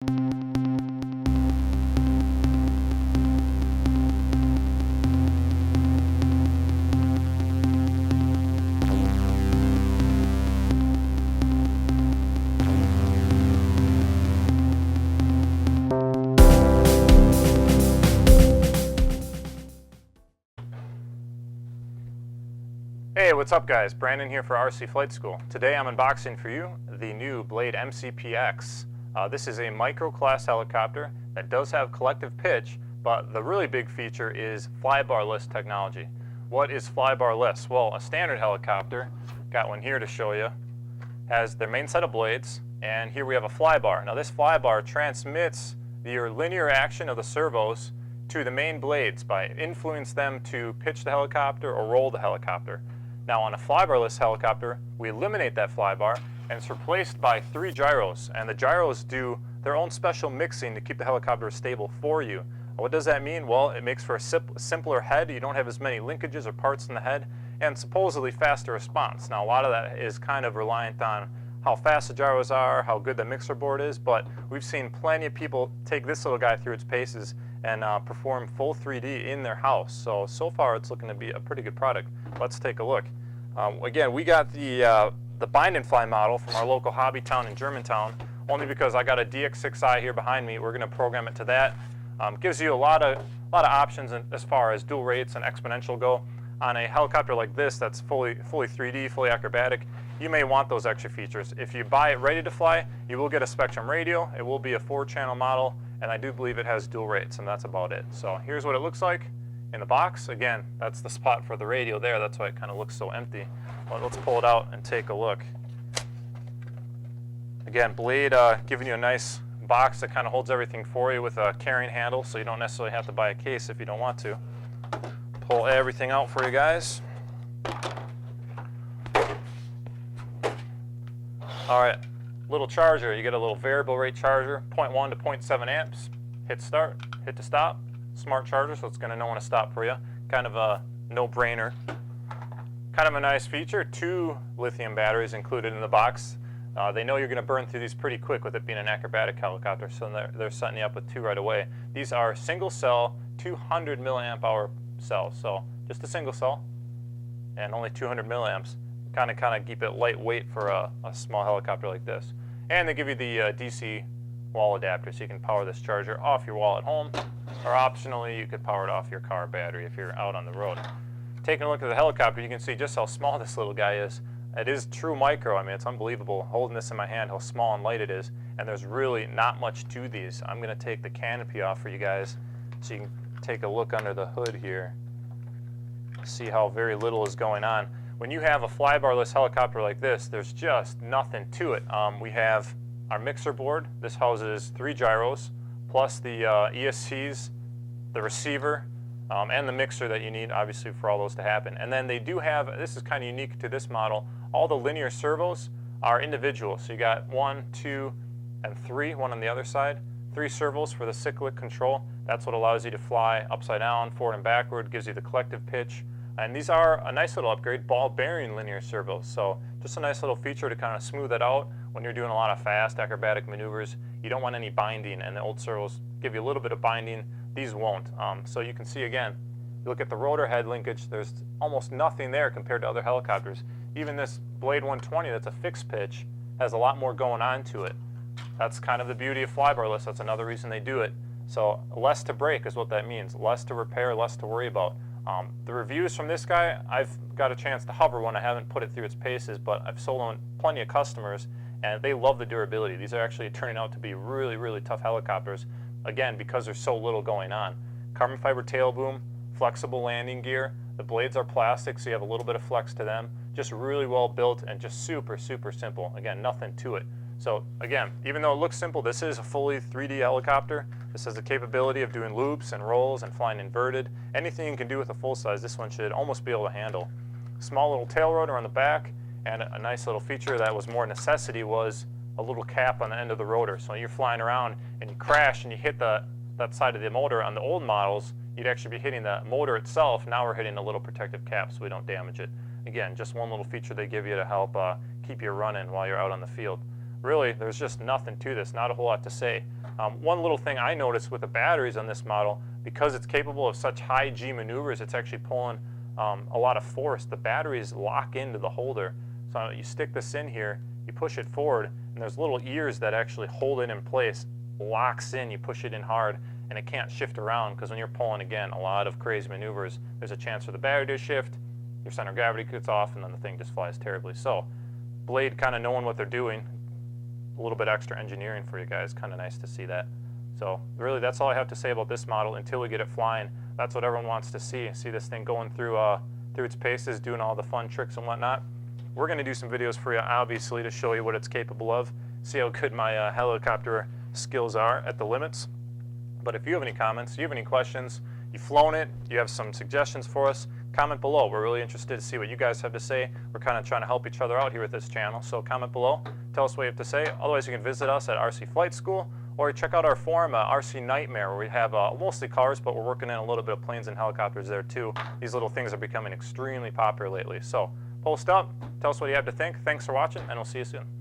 Hey, what's up guys? Brandon here for RC Flight School. Today I'm unboxing for you the new Blade MCPX. This is a micro class helicopter that does have collective pitch, but the really big feature is flybarless technology. What is flybarless? Well, a standard helicopter, got one here to show you, has their main set of blades, and here we have a flybar. Now this flybar transmits your linear action of the servos to the main blades by influencing them to pitch the helicopter or roll the helicopter. Now on a flybarless helicopter, we eliminate that flybar and it's replaced by 3 gyros, and the gyros do their own special mixing to keep the helicopter stable for you. What does that mean? Well, it makes for a simpler head. You don't have as many linkages or parts in the head, and supposedly faster response. Now a lot of that is kind of reliant on how fast the gyros are, how good the mixer board is, but we've seen plenty of people take this little guy through its paces and perform full 3D in their house. So far it's looking to be a pretty good product. Let's take a look. Again, we got the bind and fly model from our local hobby town in Germantown, only because I got a DX6i here behind me. We're going to program it to that. Gives you a lot of options as far as dual rates and exponential go. On a helicopter like this that's fully 3D, fully acrobatic, you may want those extra features. If you buy it ready to fly, you will get a Spectrum radio. It will be a 4-channel model, and I do believe it has dual rates, and that's about it. So here's what it looks like in the box. Again, that's the spot for the radio there. That's why it kind of looks so empty. Well, let's pull it out and take a look. Again, Blade giving you a nice box that kind of holds everything for you with a carrying handle, so you don't necessarily have to buy a case if you don't want to. Pull everything out for you guys. All right, little charger. You get a little variable rate charger, 0.1 to 0.7 amps. Hit start, hit to stop. Smart charger, so it's going to know when to stop for you. Kind of a no-brainer. Kind of a nice feature. 2 lithium batteries included in the box. They know you're going to burn through these pretty quick with it being an acrobatic helicopter, so they're setting you up with 2 right away. These are single cell, 200 milliamp hour cells, so just a single cell and only 200 milliamps. Kind of keep it lightweight for a small helicopter like this. And they give you the DC wall adapter, so you can power this charger off your wall at home, or optionally you could power it off your car battery if you're out on the road. Taking a look at the helicopter, you can see just how small this little guy is. It is true micro. I mean, it's unbelievable holding this in my hand how small and light it is, and there's really not much to these. I'm going to take the canopy off for you guys so you can take a look under the hood here, see how very little is going on. When you have a flybarless helicopter like this, there's just nothing to it. We have our mixer board. This houses 3 gyros, plus the ESCs, the receiver, and the mixer that you need, obviously, for all those to happen. And then they do have, this is kind of unique to this model, all the linear servos are individual. So you got 1, 2, and 3, one on the other side. 3 servos for the cyclic control. That's what allows you to fly upside down, forward and backward, gives you the collective pitch. And these are a nice little upgrade, ball bearing linear servos. So just a nice little feature to kind of smooth that out when you're doing a lot of fast acrobatic maneuvers. You don't want any binding, and the old servos give you a little bit of binding. These won't. So you can see again, you look at the rotor head linkage, there's almost nothing there compared to other helicopters. Even this Blade 120 that's a fixed pitch has a lot more going on to it. That's kind of the beauty of flybarless. That's another reason they do it. So less to break is what that means. Less to repair, less to worry about. The reviews from this guy, I've got a chance to hover one. I haven't put it through its paces, but I've sold on plenty of customers, and they love the durability. These are actually turning out to be really, really tough helicopters, again, because there's so little going on. Carbon fiber tail boom, flexible landing gear. The blades are plastic, so you have a little bit of flex to them. Just really well built and just super, super simple. Again, nothing to it. So again, even though it looks simple, this is a fully 3D helicopter. This has the capability of doing loops and rolls and flying inverted. Anything you can do with a full size, this one should almost be able to handle. Small little tail rotor on the back, and a nice little feature that was more necessity was a little cap on the end of the rotor. So when you're flying around and you crash and you hit that side of the motor on the old models, you'd actually be hitting the motor itself. Now we're hitting a little protective cap so we don't damage it. Again, just one little feature they give you to help keep you running while you're out on the field. really, there's just nothing to this, not a whole lot to say. One little thing I noticed with the batteries on this model, because it's capable of such high G maneuvers, it's actually pulling a lot of force. The batteries lock into the holder. So you stick this in here, you push it forward, and there's little ears that actually hold it in place, locks in, you push it in hard, and it can't shift around, because when you're pulling, again, a lot of crazy maneuvers, there's a chance for the battery to shift, your center of gravity gets off, and then the thing just flies terribly. So Blade kind of knowing what they're doing, a little bit extra engineering for you guys, kind of nice to see that. So really, that's all I have to say about this model until we get it flying. That's what everyone wants to see this thing going through its paces, doing all the fun tricks and whatnot. We're going to do some videos for you, obviously, to show you what it's capable of, see how good my helicopter skills are at the limits. But if you have any comments, you have any questions, you've flown it, you have some suggestions for us, comment below. We're really interested to see what you guys have to say. We're kind of trying to help each other out here with this channel, so comment below. Tell us what you have to say. Otherwise, you can visit us at RC Flight School, or check out our forum, RC Nightmare, where we have mostly cars, but we're working in a little bit of planes and helicopters there too. These little things are becoming extremely popular lately. So post up, tell us what you have to think. Thanks for watching, and we'll see you soon.